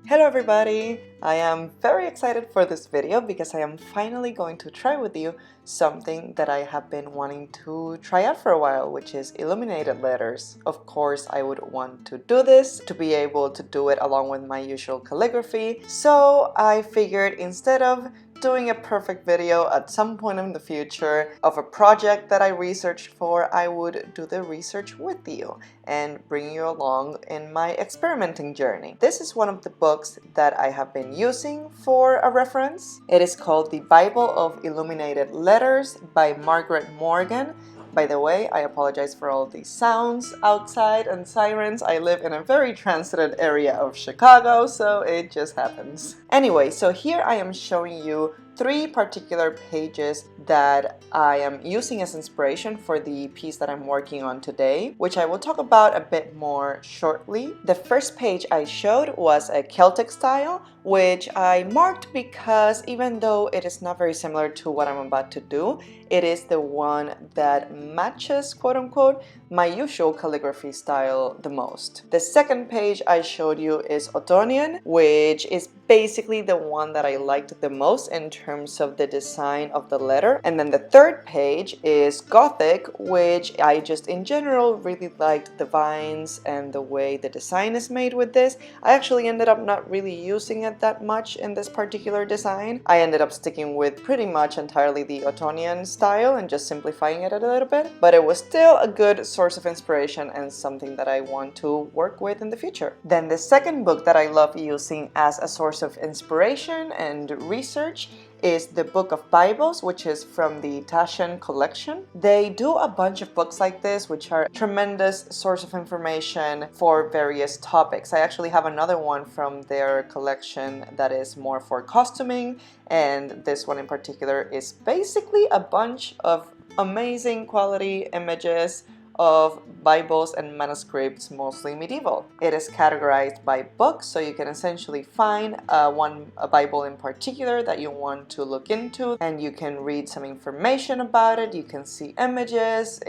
Hello everybody! I am very excited for this video because I am finally going to try with you something that I have been wanting to try out for a while, which is illuminated letters. Of course, I would want to do this to be able to do it along with my usual calligraphy, so I figured instead of doing a perfect video at some point in the future of a project that I researched for, I would do the research with you and bring you along in my experimenting journey. This is one of the books that I have been using for a reference. It is called The Bible of Illuminated Letters by Margaret Morgan. By the way, I apologize for all these sounds outside and sirens. I live in a very transited area of Chicago, so it just happens. Anyway, so here I am showing you 3 particular pages that I am using as inspiration for the piece that I'm working on today, which I will talk about a bit more shortly. The first page I showed was a Celtic style, which I marked because even though it is not very similar to what I'm about to do, it is the one that matches, quote unquote, my usual calligraphy style the most. The second page I showed you is Ottonian, which is basically the one that I liked the most in terms of the design of the letter. And then the third page is Gothic, which I just in general really liked the vines and the way the design is made with this. I actually ended up not really using it that much in this particular design. I ended up sticking with pretty much entirely the Ottonian style and just simplifying it a little bit, but it was still a good source of inspiration and something that I want to work with in the future. Then the second book that I love using as a source of inspiration and research is the Book of Bibles, which is from the Taschen collection. They do a bunch of books like this, which are a tremendous source of information for various topics. I actually have another one from their collection that is more for costuming, and this one in particular is basically a bunch of amazing quality images of Bibles and manuscripts, mostly medieval. It is categorized by books, so you can essentially find a Bible in particular that you want to look into, and you can read some information about it, you can see images.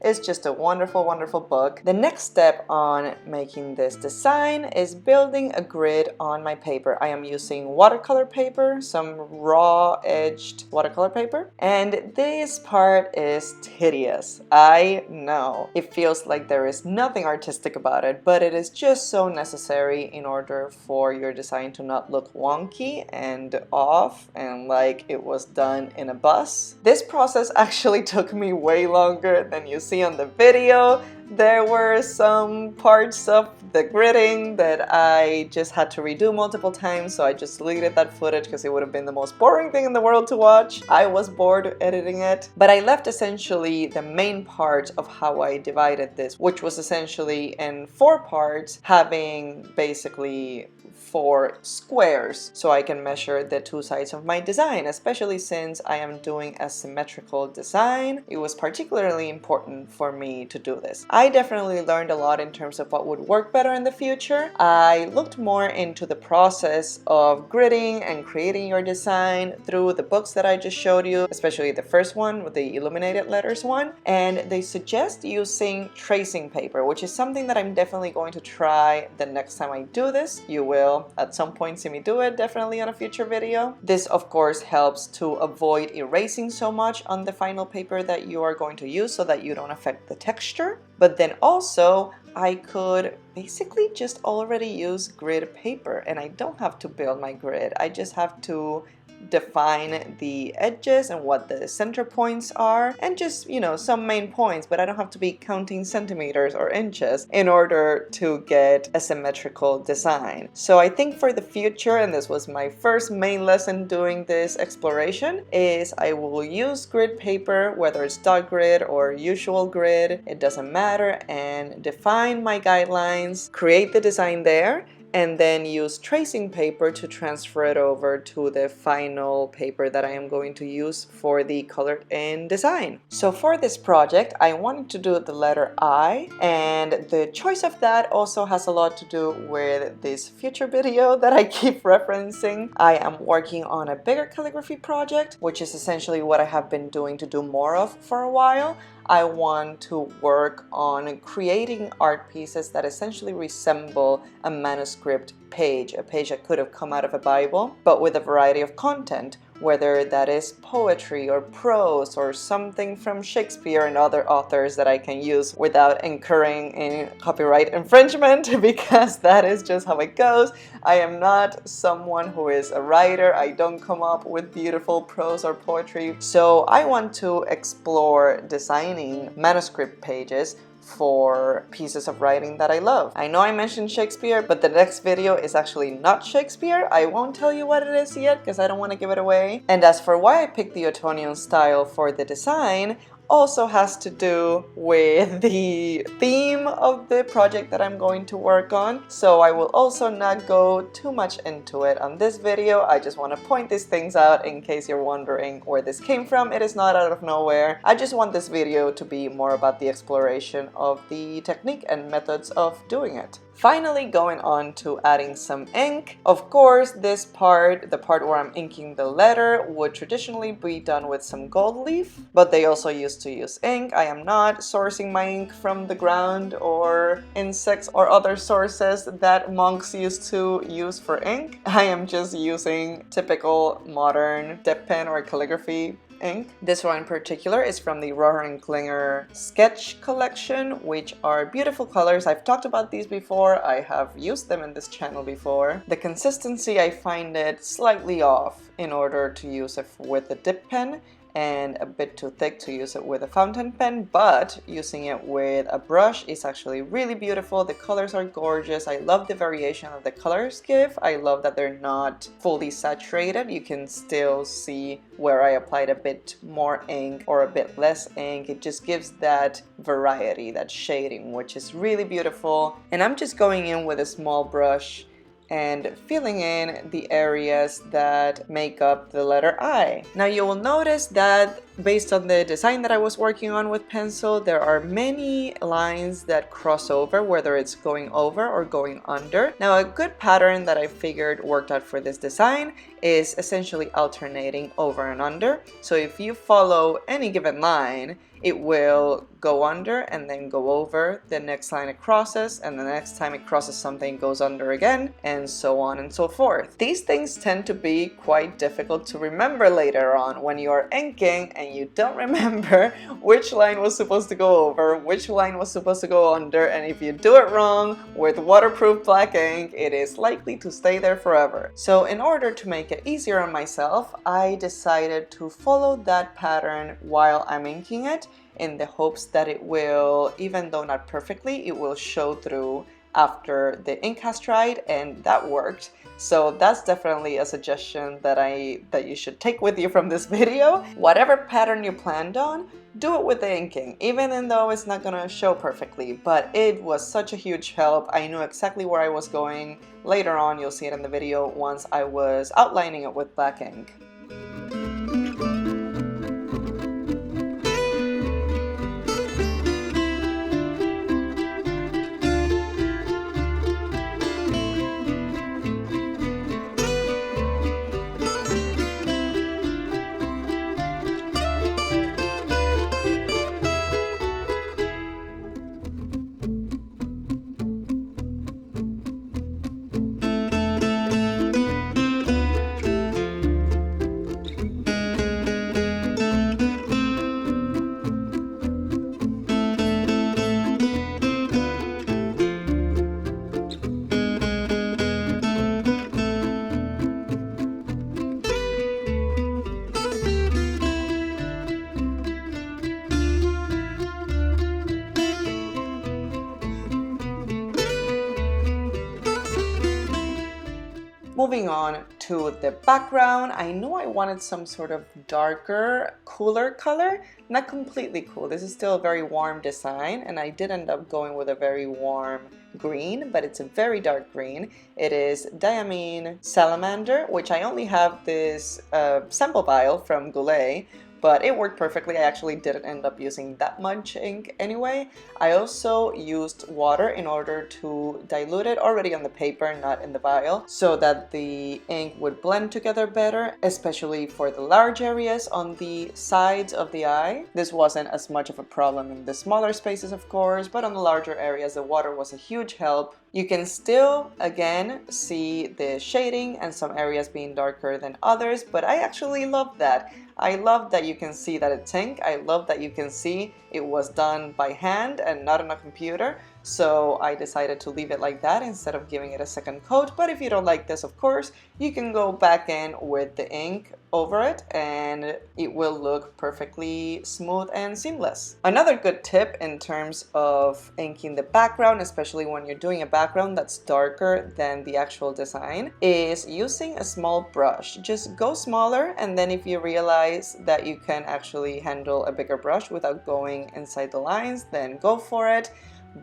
It's just a wonderful, wonderful book. The next step on making this design is building a grid on my paper. I am using watercolor paper, some raw edged watercolor paper, and this part is tedious. I know. It feels like there is nothing artistic about it, but it is just so necessary in order for your design to not look wonky and off and like it was done in a bus. This process actually took me way longer than you see on the video. There were some parts of the gridding that I just had to redo multiple times, so I just deleted that footage because it would have been the most boring thing in the world to watch. I was bored editing it, but I left essentially the main part of how I divided this, which was essentially in 4 parts, having basically 4 squares, so I can measure the 2 sides of my design. Especially since I am doing a symmetrical design, it was particularly important for me to do this. I definitely learned a lot in terms of what would work better in the future. I looked more into the process of gridding and creating your design through the books that I just showed you, especially the first one with the Illuminated Letters one, and they suggest using tracing paper, which is something that I'm definitely going to try the next time I do this. You will at some point see me do it, definitely on a future video. This of course helps to avoid erasing so much on the final paper that you are going to use so that you don't affect the texture. But then also I could basically just already use grid paper and I don't have to build my grid. I just have to define the edges and what the center points are and just, you know, some main points, but I don't have to be counting centimeters or inches in order to get a symmetrical design. So I think for the future, and this was my first main lesson doing this exploration, is I will use grid paper, whether it's dot grid or usual grid, it doesn't matter, and define my guidelines, create the design there, and then use tracing paper to transfer it over to the final paper that I am going to use for the colored in design. So for this project, I wanted to do the letter I, and the choice of that also has a lot to do with this future video that I keep referencing. I am working on a bigger calligraphy project, which is essentially what I have been doing to do more of for a while. I want to work on creating art pieces that essentially resemble a manuscript page, a page that could have come out of a Bible, but with a variety of content, whether that is poetry or prose or something from Shakespeare and other authors that I can use without incurring in copyright infringement, because that is just how it goes. I am not someone who is a writer. I don't come up with beautiful prose or poetry. So I want to explore designing manuscript pages for pieces of writing that I love. I know I mentioned Shakespeare, but the next video is actually not Shakespeare. I won't tell you what it is yet because I don't want to give it away. And as for why I picked the Ottonian style for the design, also has to do with the theme of the project that I'm going to work on. So I will also not go too much into it on this video. I just want to point these things out in case you're wondering where this came from. It is not out of nowhere. I just want this video to be more about the exploration of the technique and methods of doing it. Finally, going on to adding some ink. Of course, this part, the part where I'm inking the letter, would traditionally be done with some gold leaf, but they also used to use ink. I am not sourcing my ink from the ground or insects or other sources that monks used to use for ink. I am just using typical modern dip pen or calligraphy ink. This one in particular is from the Rohrer & Klinger sketch collection, which are beautiful colors. I've talked about these before. I have used them in this channel before. The consistency, I find it slightly off in order to use it with a dip pen, and a bit too thick to use it with a fountain pen, but using it with a brush is actually really beautiful. The colors are gorgeous. I love the variation of the colors give. I love that they're not fully saturated. You can still see where I applied a bit more ink or a bit less ink. It just gives that variety, that shading, which is really beautiful. And I'm just going in with a small brush and filling in the areas that make up the letter I. Now you will notice that based on the design that I was working on with pencil, there are many lines that cross over, whether it's going over or going under. Now a good pattern that I figured worked out for this design is essentially alternating over and under. So if you follow any given line, it will go under and then go over. The next line it crosses, and the next time it crosses something, it goes under again, and so on and so forth. These things tend to be quite difficult to remember later on when you are inking and you don't remember which line was supposed to go over, which line was supposed to go under, and if you do it wrong with waterproof black ink, it is likely to stay there forever. So in order to make it easier on myself, I decided to follow that pattern while I'm inking it, in the hopes that it will, even though not perfectly, it will show through after the ink has dried, and that worked. So that's definitely a suggestion that you should take with you from this video. Whatever pattern you planned on, do it with the inking, even though it's not gonna show perfectly, but it was such a huge help. I knew exactly where I was going. Later on, you'll see it in the video once I was outlining it with black ink. Moving on to the background, I know I wanted some sort of darker, cooler color. Not completely cool. This is still a very warm design, and I did end up going with a very warm green, but it's a very dark green. It is Diamine Salamander, which I only have this sample vial from Goulet, but it worked perfectly. I actually didn't end up using that much ink anyway. I also used water in order to dilute it already on the paper, not in the vial, so that the ink would blend together better, especially for the large areas on the sides of the eye. This wasn't as much of a problem in the smaller spaces, of course, but on the larger areas, the water was a huge help. You can still, again, see the shading and some areas being darker than others, but I actually love that. I love that you can see that it's ink. I love that you can see it was done by hand and not on a computer. So I decided to leave it like that instead of giving it a second coat. But if you don't like this, of course, you can go back in with the ink over it and it will look perfectly smooth and seamless. Another good tip in terms of inking the background, especially when you're doing a background that's darker than the actual design, is using a small brush. Just go smaller, and then if you realize that you can actually handle a bigger brush without going inside the lines, then go for it.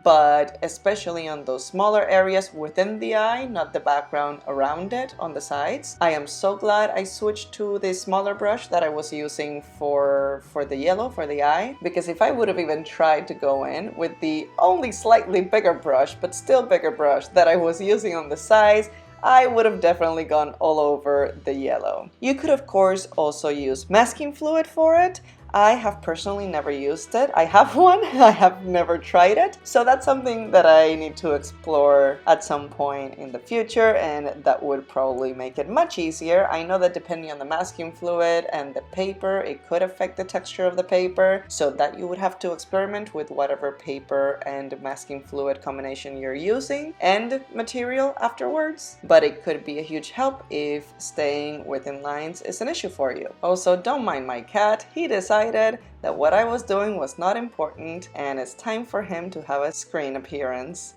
But especially on those smaller areas within the eye, not the background around it on the sides. I am so glad I switched to the smaller brush that I was using for the yellow, for the eye, because if I would have even tried to go in with the only slightly bigger brush, but still bigger brush that I was using on the sides, I would have definitely gone all over the yellow. You could of course also use masking fluid for it. I have personally never used it. I have one, I have never tried it. So that's something that I need to explore at some point in the future, and that would probably make it much easier. I know that depending on the masking fluid and the paper, it could affect the texture of the paper, so that you would have to experiment with whatever paper and masking fluid combination you're using and material afterwards. But it could be a huge help if staying within lines is an issue for you. Also, don't mind my cat. He decided that what I was doing was not important and it's time for him to have a screen appearance.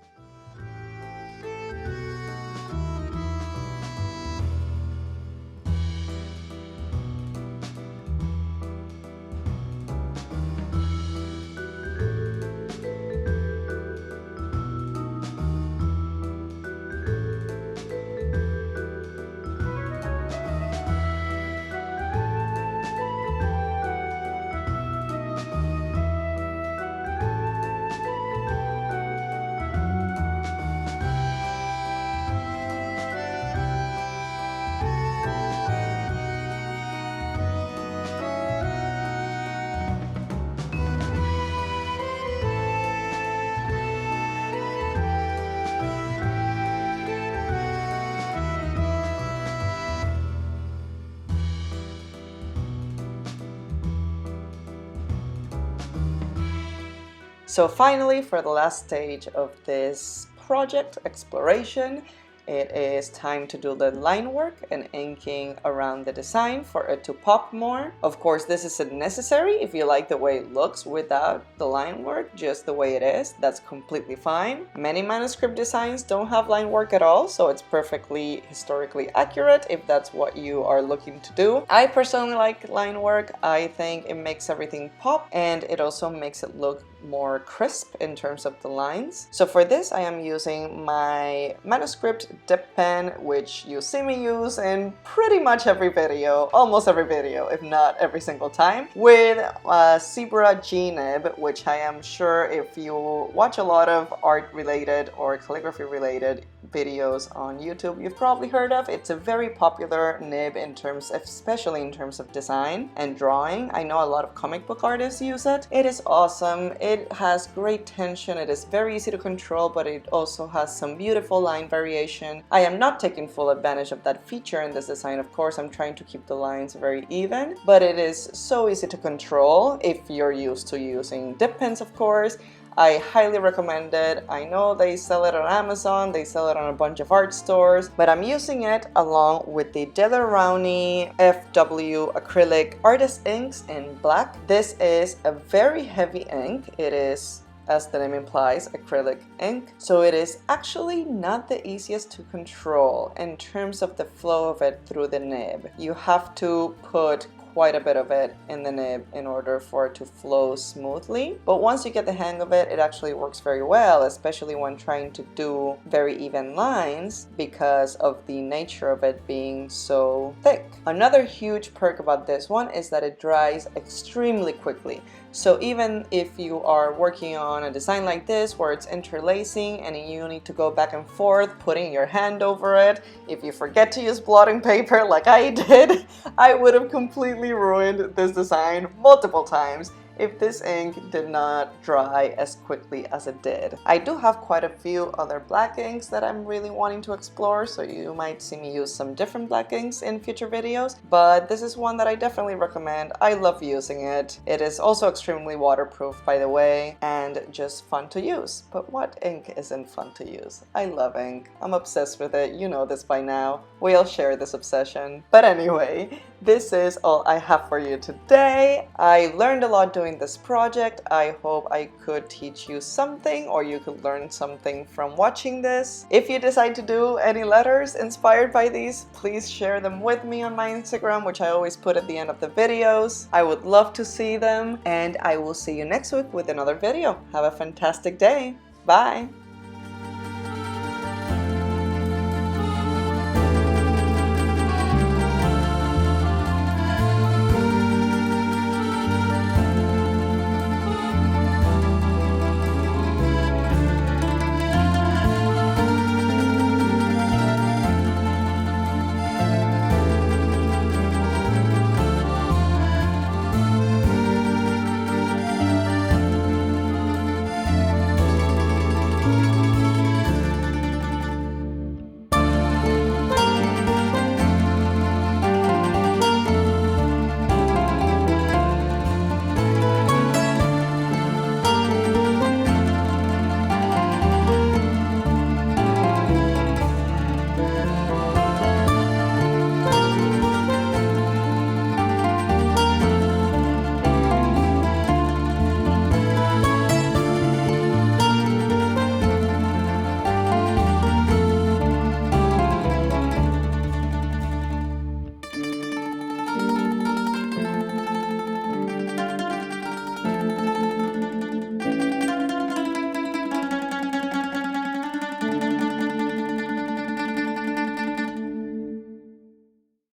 So finally, for the last stage of this project exploration, it is time to do the line work and inking around the design for it to pop more. Of course, this isn't necessary if you like the way it looks without the line work, just the way it is. That's completely fine. Many manuscript designs don't have line work at all, so it's perfectly historically accurate if that's what you are looking to do. I personally like line work. I think it makes everything pop and it also makes it look more crisp in terms of the lines. So for this, I am using my manuscript dip pen, which you see me use in pretty much every video, almost every video, if not every single time, with a Zebra G-nib, which I am sure if you watch a lot of art related or calligraphy related videos on YouTube, you've probably heard of. It's a very popular nib in terms, especially in terms of design and drawing. I know a lot of comic book artists use it. It is awesome. It has great tension. It is very easy to control, but it also has some beautiful line variation. I am not taking full advantage of that feature in this design. Of course, I'm trying to keep the lines very even, but it is so easy to control if you're used to using dip pens, of course. I highly recommend it. I know they sell it on Amazon, they sell it on a bunch of art stores, but I'm using it along with the Delarauni FW acrylic artist inks in black. This is a very heavy ink. It is, as the name implies, acrylic ink. So it is actually not the easiest to control in terms of the flow of it through the nib. You have to put quite a bit of it in the nib in order for it to flow smoothly. But once you get the hang of it, it actually works very well, especially when trying to do very even lines because of the nature of it being so thick. Another huge perk about this one is that it dries extremely quickly. So even if you are working on a design like this where it's interlacing and you need to go back and forth putting your hand over it, if you forget to use blotting paper like I did, I would have completely ruined this design multiple times if this ink did not dry as quickly as it did. I do have quite a few other black inks that I'm really wanting to explore, so you might see me use some different black inks in future videos, but this is one that I definitely recommend. I love using it. It is also extremely waterproof, by the way, and just fun to use. But what ink isn't fun to use? I love ink. I'm obsessed with it. You know this by now. We all share this obsession. But anyway, this is all I have for you today. I learned a lot doing this project. I hope I could teach you something or you could learn something from watching this. If you decide to do any letters inspired by these, please share them with me on my Instagram, which I always put at the end of the videos. I would love to see them, and I will see you next week with another video. Have a fantastic day. Bye!